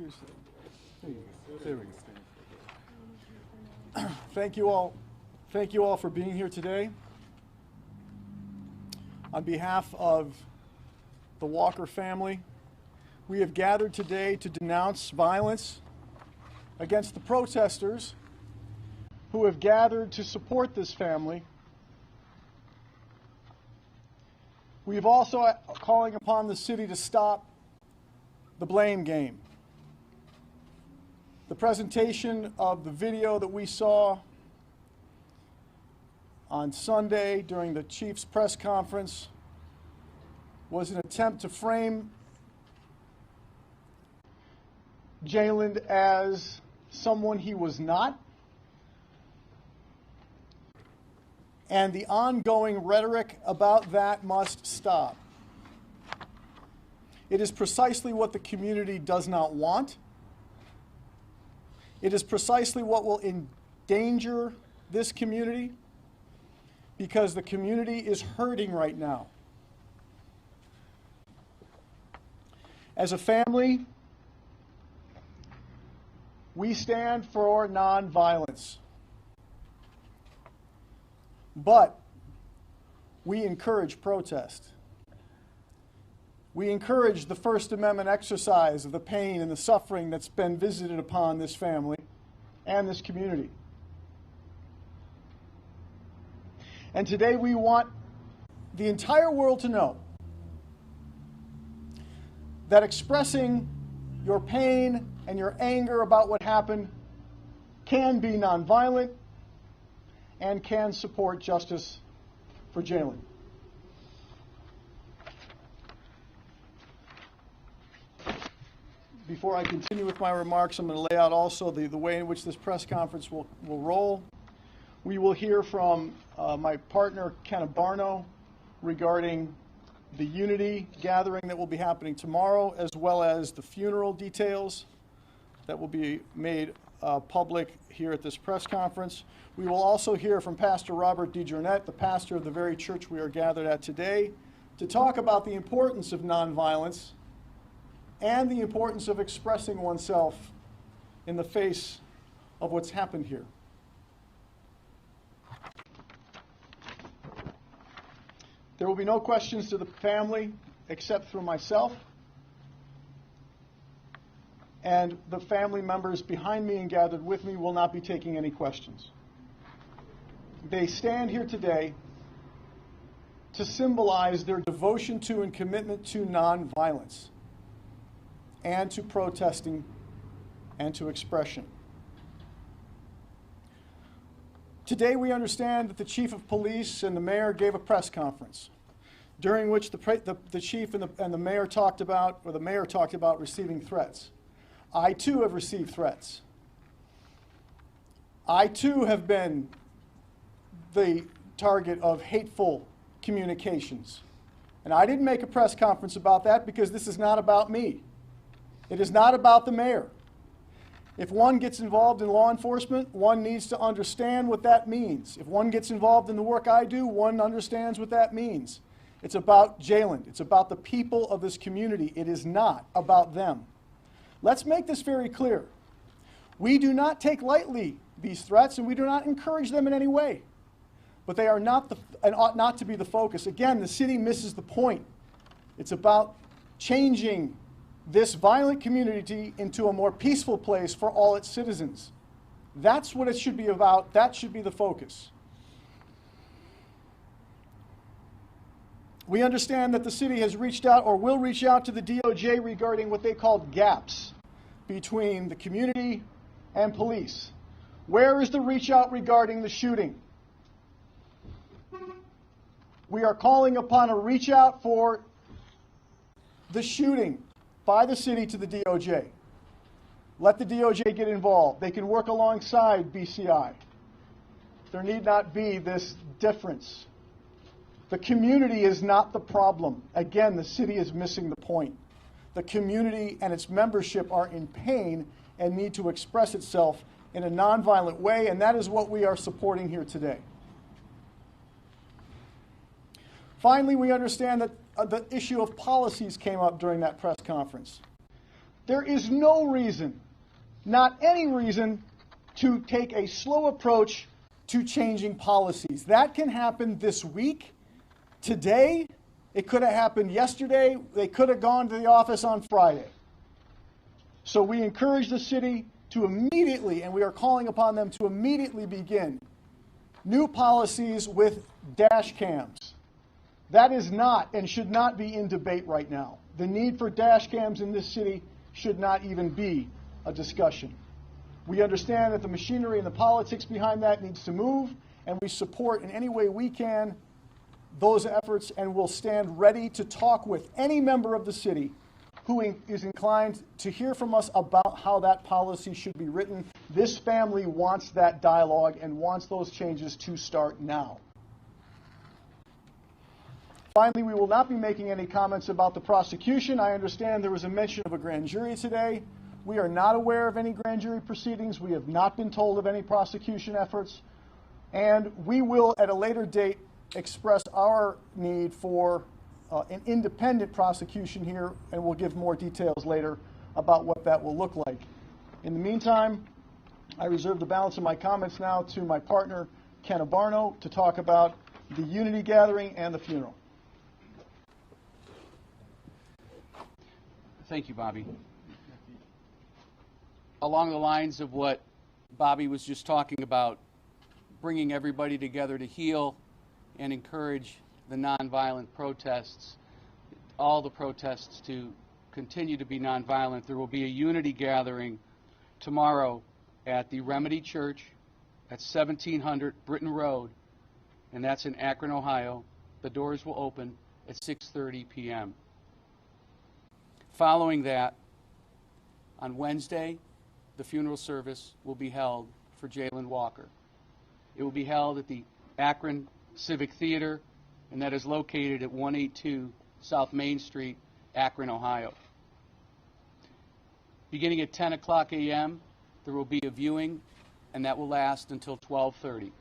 to your seat. There you go. There we go. Thank you all. Thank you all for being here today. On behalf of the Walker family, we have gathered today to denounce violence against the protesters who have gathered to support this family. We have also calling upon the city to stop the blame game. The presentation of the video that we saw on Sunday during the chief's press conference was an attempt to frame Jayland as someone he was not, and the ongoing rhetoric about that must stop. It is precisely what the community does not want. It is precisely what will endanger this community, because the community is hurting right now. As a family, we stand for nonviolence, but we encourage protest. We encourage the First Amendment exercise of the pain and the suffering that's been visited upon this family and this community. And today we want the entire world to know that expressing your pain and your anger about what happened can be nonviolent and can support justice for Jayland. Before I continue with my remarks, I'm going to lay out also the way in which this press conference will roll. We will hear from my partner, Ken Barno, regarding the Unity gathering that will be happening tomorrow, as well as the funeral details that will be made public here at this press conference. We will also hear from Pastor Robert DiJornet, the pastor of the very church we are gathered at today, to talk about the importance of nonviolence and the importance of expressing oneself in the face of what's happened here. There will be no questions to the family except through myself, and the family members behind me and gathered with me will not be taking any questions. They stand here today to symbolize their devotion to and commitment to nonviolence and to protesting and to expression. Today we understand that the chief of police and the mayor gave a press conference during which the chief and the mayor talked about, or the mayor talked about receiving threats. I too have received threats. I too have been the target of hateful communications. And I didn't make a press conference about that because this is not about me. It is not about the mayor. If one gets involved in law enforcement, one needs to understand what that means. If one gets involved in the work I do, one understands what that means. It's about Jayland. It's about the people of this community. It is not about them. Let's make this very clear. We do not take lightly these threats, and we do not encourage them in any way. But they are not and ought not to be the focus. Again, the city misses the point. It's about changing this violent community into a more peaceful place for all its citizens. That's what it should be about. That should be the focus. We understand that the city has reached out or will reach out to the DOJ regarding what they call gaps between the community and police. Where is the reach out regarding the shooting? We are calling upon a reach out for the shooting by the city to the DOJ. Let the DOJ get involved. They can work alongside BCI. There need not be this difference. The community is not the problem. Again, the city is missing the point. The community and its membership are in pain and need to express itself in a nonviolent way, and that is what we are supporting here today. Finally, we understand that the issue of policies came up during that press conference. There is no reason, not any reason, to take a slow approach to changing policies. That can happen this week, today. It could have happened yesterday. They could have gone to the office on Friday. So we encourage the city to immediately, and we are calling upon them to immediately begin new policies with dash cams. That is not and should not be in debate right now. The need for dash cams in this city should not even be a discussion. We understand that the machinery and the politics behind that needs to move, and we support in any way we can those efforts, and will stand ready to talk with any member of the city who is inclined to hear from us about how that policy should be written. This family wants that dialogue and wants those changes to start now. Finally, we will not be making any comments about the prosecution. I understand there was a mention of a grand jury today. We are not aware of any grand jury proceedings. We have not been told of any prosecution efforts. And we will, at a later date, express our need for an independent prosecution here, and we'll give more details later about what that will look like. In the meantime, I reserve the balance of my comments now to my partner, Ken Abarno, to talk about the unity gathering and the funeral. Thank you, Bobby. Along the lines of what Bobby was just talking about, bringing everybody together to heal and encourage the nonviolent protests, all the protests to continue to be nonviolent. There will be a unity gathering tomorrow at the Remedy Church at 1700 Britton Road, and that's in Akron, Ohio. The doors will open at 6:30 p.m. Following that, on Wednesday, the funeral service will be held for Jayland Walker. It will be held at the Akron Civic Theater, and that is located at 182 South Main Street, Akron, Ohio. Beginning at 10 o'clock a.m., there will be a viewing, and that will last until 12:30.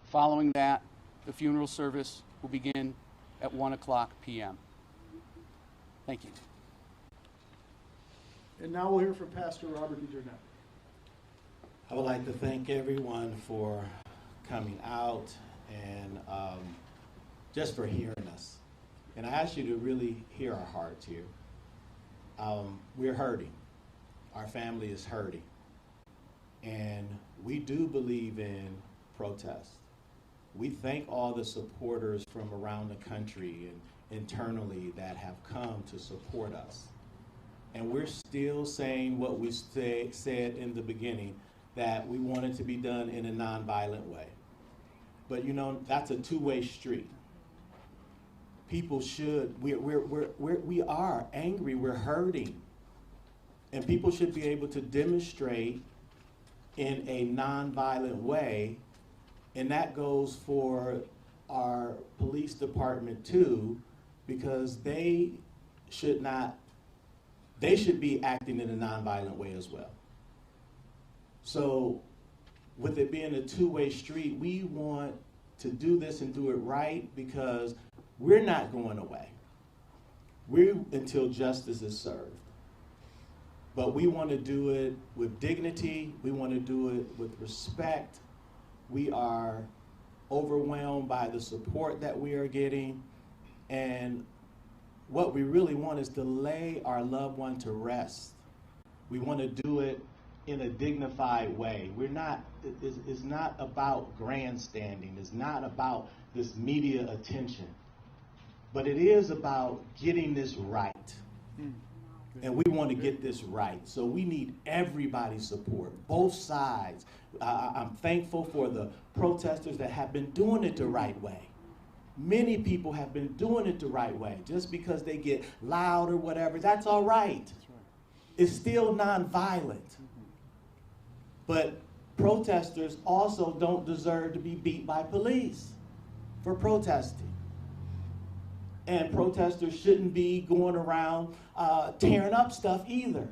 Following that, the funeral service will begin at 1 o'clock p.m. Thank you. And now we'll hear from Pastor Robert DiCello. I would like to thank everyone for coming out and just for hearing us. And I ask you to really hear our hearts here. We're hurting. Our family is hurting. And we do believe in protest. We thank all the supporters from around the country and internally that have come to support us. And we're still saying what we said in the beginning, that we want it to be done in a nonviolent way. But you know, that's a two-way street. People should, we are angry, we're hurting. And people should be able to demonstrate in a nonviolent way, and that goes for our police department too, because they should be acting in a nonviolent way as well. So with it being a two-way street, we want to do this and do it right, because we're not going away. Until justice is served. But we want to do it with dignity. We want to do it with respect. We are overwhelmed by the support that we are getting. And what we really want is to lay our loved one to rest. We want to do it in a dignified way. It's not about grandstanding. It's not about this media attention. But it is about getting this right. And we want to get this right. So we need everybody's support, both sides. I'm thankful for the protesters that have been doing it the right way. Many people have been doing it the right way. Just because they get loud or whatever, that's all right. It's still nonviolent. But protesters also don't deserve to be beat by police for protesting. And protesters shouldn't be going around tearing up stuff either.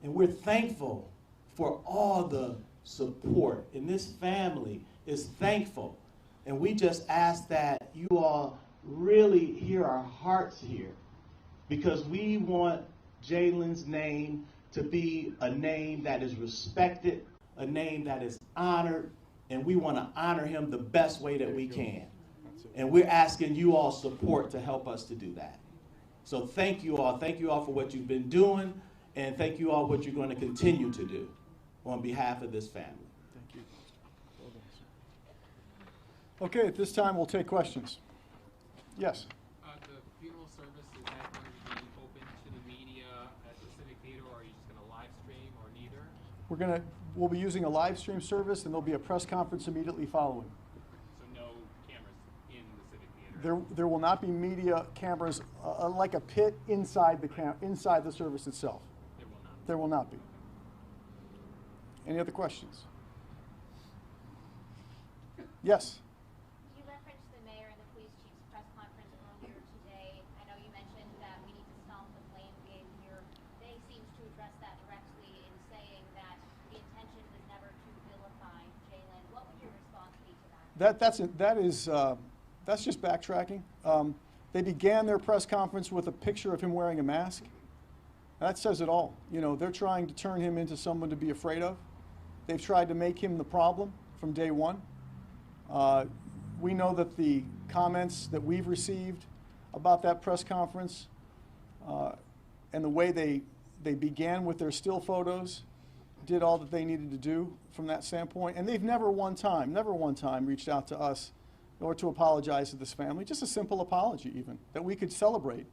And we're thankful for all the support. And this family is thankful. And we just ask that you all really hear our hearts here. because we want Jayland's name to be a name that is respected, a name that is honored, and we want to honor him the best way that we can. And we're asking you all support to help us to do that. So thank you all. Thank you all for what you've been doing, and thank you all what you're going to continue to do on behalf of this family. Thank you. Well done, sir. Okay, at this time, we'll take questions. Yes? The funeral service, is that going to be open to the media at the Civic Theater, or are you just going to live stream, or neither? We'll be using a live stream service, and there'll be a press conference immediately following. So no cameras in the Civic Theater? There will not be media cameras, like a pit inside inside the service itself. There will not? There will not be. Any other questions? Yes? You referenced the mayor and the police chief's press conference earlier today. I know you mentioned that we need to stop the blame game here. They seem to address that directly in saying that the intention was never to vilify Jayland. What would your response be to that? That's just backtracking. They began their press conference with a picture of him wearing a mask. That says it all. You know, they're trying to turn him into someone to be afraid of. They've tried to make him the problem from day one. We know that the comments that we've received about that press conference and the way they began with their still photos did all that they needed to do from that standpoint. And they've never one time reached out to us or to apologize to this family. Just a simple apology even, that we could celebrate.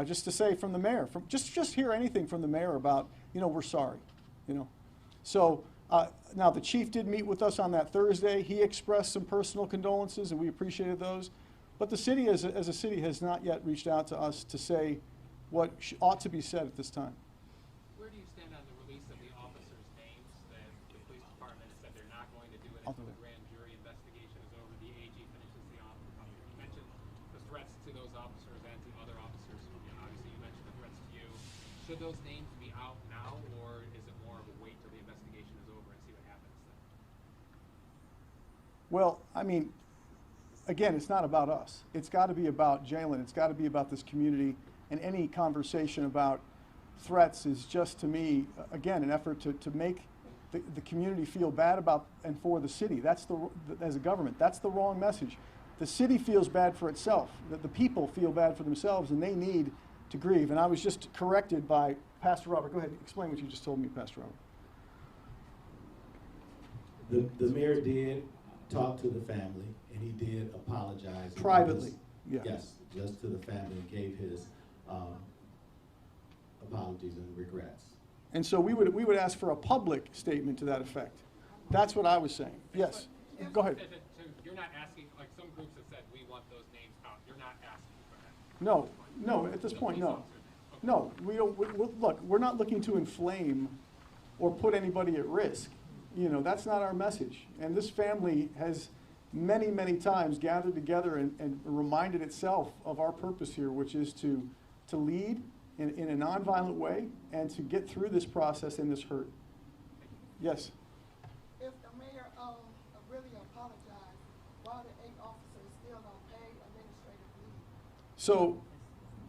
Just to say from the mayor, just hear anything from the mayor about, you know, we're sorry, you know. So now the chief did meet with us on that Thursday. He expressed some personal condolences, and we appreciated those. But the city, as a city, has not yet reached out to us to say what ought to be said at this time. Where do you stand on the release of the officers' names? That the police department has said they're not going to do it until the grand jury investigation is over. The AG finishes the officer. You mentioned the threats to those officers and to other officers. Obviously, you mentioned the threats to you. Should those names be out now, or is it more of a wait till the investigation is over and see what happens then? Well, I mean, again, it's not about us. It's got to be about Jayland. It's got to be about this community. And any conversation about threats is just, to me, again, an effort to make the community feel bad about and for the city. That's as a government, that's the wrong message. The city feels bad for itself. The people feel bad for themselves, and they need to grieve. And I was just corrected by Pastor Robert. Go ahead, explain what you just told me, Pastor Robert. The mayor did talk to the family, and he did apologize. Privately, yeah. Yes, just to the family, and gave his apologies and regrets. And so we would ask for a public statement to that effect. That's what I was saying. Yes, go ahead. So you're not asking, like some groups have said, we want those names out. You're not asking for that? No, at this point, no. No, we don't, look, we're not looking to inflame or put anybody at risk. You know, that's not our message. And this family has many, many times gathered together and reminded itself of our purpose here, which is to lead in a nonviolent way and to get through this process and this hurt. Yes? If the mayor really apologized, why the 8 officers still don't pay administrative leave? So,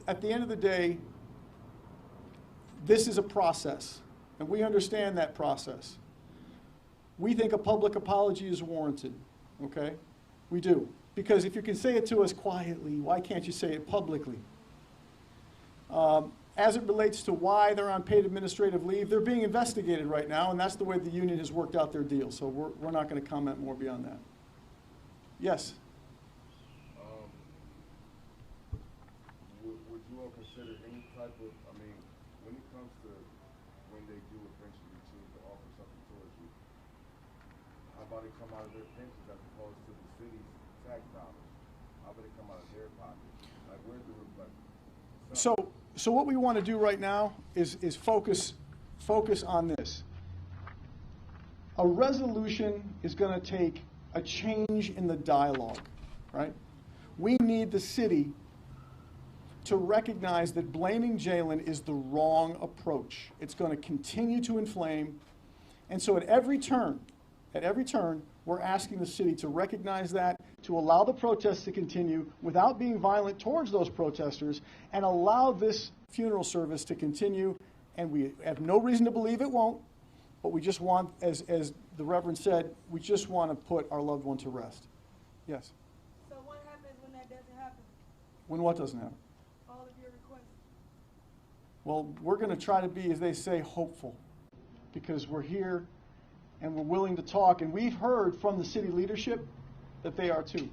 at the end of the day, this is a process, and we understand that process. We think a public apology is warranted, okay? We do. Because if you can say it to us quietly, why can't you say it publicly? As it relates to why they're on paid administrative leave, they're being investigated right now, and that's the way the union has worked out their deal. So we're not going to comment more beyond that. Yes? Would you all consider any type of, I mean, when it comes to when they do eventually choose to offer something towards you, how about it come out of their pensions as opposed to the city's tax dollars? How about it come out of their pockets? Like, where's the reflection? So what we want to do right now is focus on this. A resolution is going to take a change in the dialogue, right? We need the city to recognize that blaming Jayland is the wrong approach. It's going to continue to inflame. And so at every turn, we're asking the city to recognize that, to to allow the protests to continue without being violent towards those protesters and allow this funeral service to continue. And we have no reason to believe it won't, but we just want, as the Reverend said, we just want to put our loved one to rest. Yes? So what happens when that doesn't happen? When what doesn't happen? All of your requests? Well, we're going to try to be, as they say, hopeful, because we're here and we're willing to talk. And we've heard from the city leadership that they are too,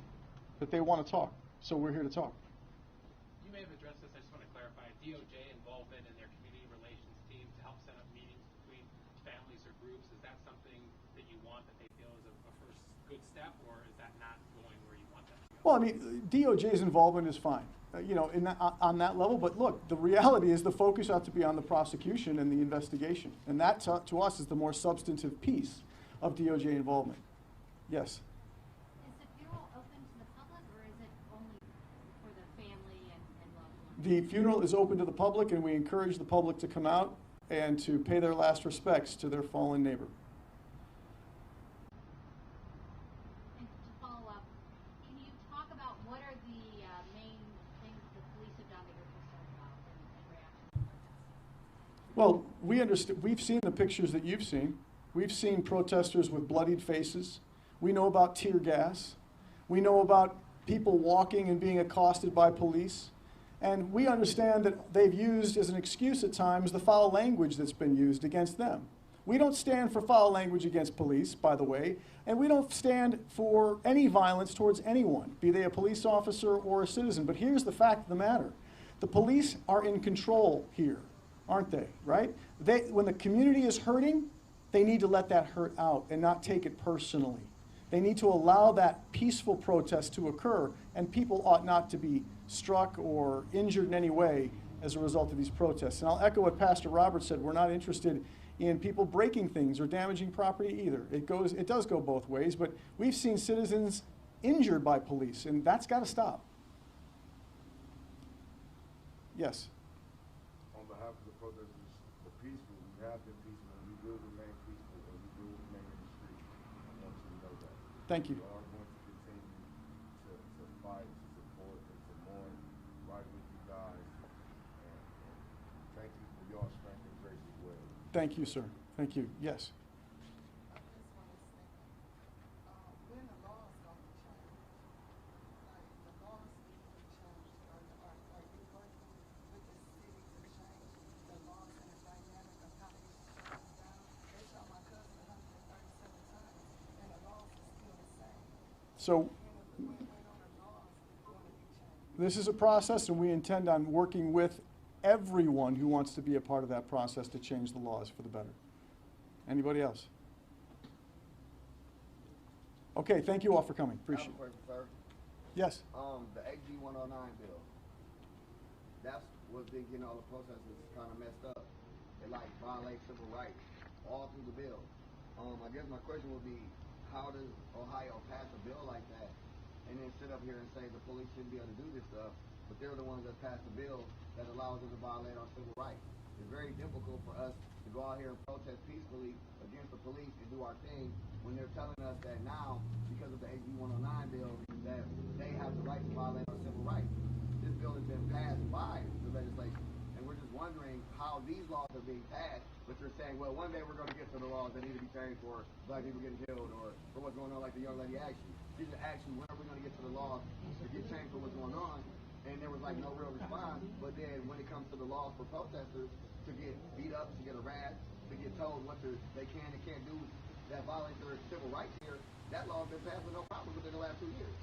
that they want to talk. So we're here to talk. You may have addressed this. I just want to clarify. DOJ involvement in their community relations team to help set up meetings between families or groups. Is that something that you want, that they feel is a first good step, or is that not going where you want that to go? Well, I mean, DOJ's involvement is fine, on that level. But look, the reality is the focus ought to be on the prosecution and the investigation. And that, to us, is the more substantive piece of DOJ involvement. Yes? Is the funeral open to the public, or is it only for the family and loved ones? The funeral is open to the public, and we encourage the public to come out and to pay their last respects to their fallen neighbor. And to follow up, can you talk about what are the main things the police have done that you're concerned about in reaction to protests? Well, we understand. We've seen the pictures that you've seen. We've seen protesters with bloodied faces. We know about tear gas. We know about people walking and being accosted by police. And we understand that they've used as an excuse at times the foul language that's been used against them. We don't stand for foul language against police, by the way, and we don't stand for any violence towards anyone, be they a police officer or a citizen. But here's the fact of the matter. The police are in control here, aren't they, right? When the community is hurting, they need to let that hurt out and not take it personally. They need to allow that peaceful protest to occur, and people ought not to be struck or injured in any way as a result of these protests. And I'll echo what Pastor Robert said. We're not interested in people breaking things or damaging property either. It does go both ways, but we've seen citizens injured by police, and that's got to stop. Yes? On behalf of the protesters, the peaceful, we have been peaceful, and we will remain peaceful, and we will remain in the street. I want you to know that. Thank you. We are going to continue to fight, to support, and to mourn right with you guys. And thank you for your strength and grace as well. Thank you, sir. Thank you. Yes? I just want to say, when the laws going to change? Like, the laws need to change. Are you working with the city to change the laws and the dynamic of how they shut us down? They shot my cousin 137 times, and the laws are still the same. So When are the laws going to be changed? this is a process, and we intend on working with everyone who wants to be a part of that process to change the laws for the better. Anybody else? Okay, thank you all for coming. Appreciate it. I have a question, sir. Yes. The AG 109 bill, that's what's been getting all the protesters kind of messed up. It like violates civil rights all through the bill. I guess my question would be, how does Ohio pass a bill like that and then sit up here and say the police shouldn't be able to do this stuff, but they're the ones that passed the bill that allows them to violate our civil rights? It's very difficult for us to go out here and protest peacefully against the police and do our thing when they're telling us that now, because of the AG 109 bill, that they have the right to violate our civil rights. This bill has been passed by the legislation, and we're just wondering how these laws are being passed, but you're saying, well, one day we're going to get to the laws that need to be changed for black people getting killed or for what's going on, like the young lady asked you. She just asked you, when are we going to get to the laws to get changed for what's going on? And there was like no real response. But then when it comes to the laws for protesters to get beat up, to get harassed, to get told what they can and can't do that violates their civil rights here, that law has been passed with no problem within the last 2 years.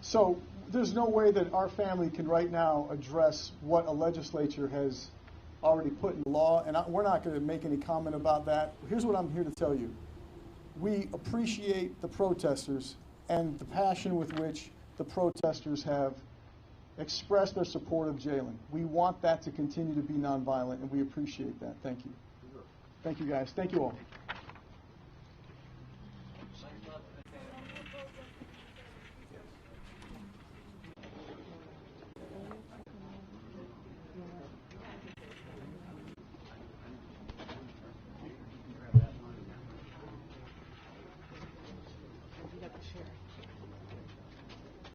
So there's no way that our family can right now address what a legislature has already put in law, and we're not going to make any comment about that. Here's what I'm here to tell you. We appreciate the protesters and the passion with which the protesters have expressed their support of Jayland. We want that to continue to be nonviolent, and we appreciate that. Thank you. Thank you, guys. Thank you all.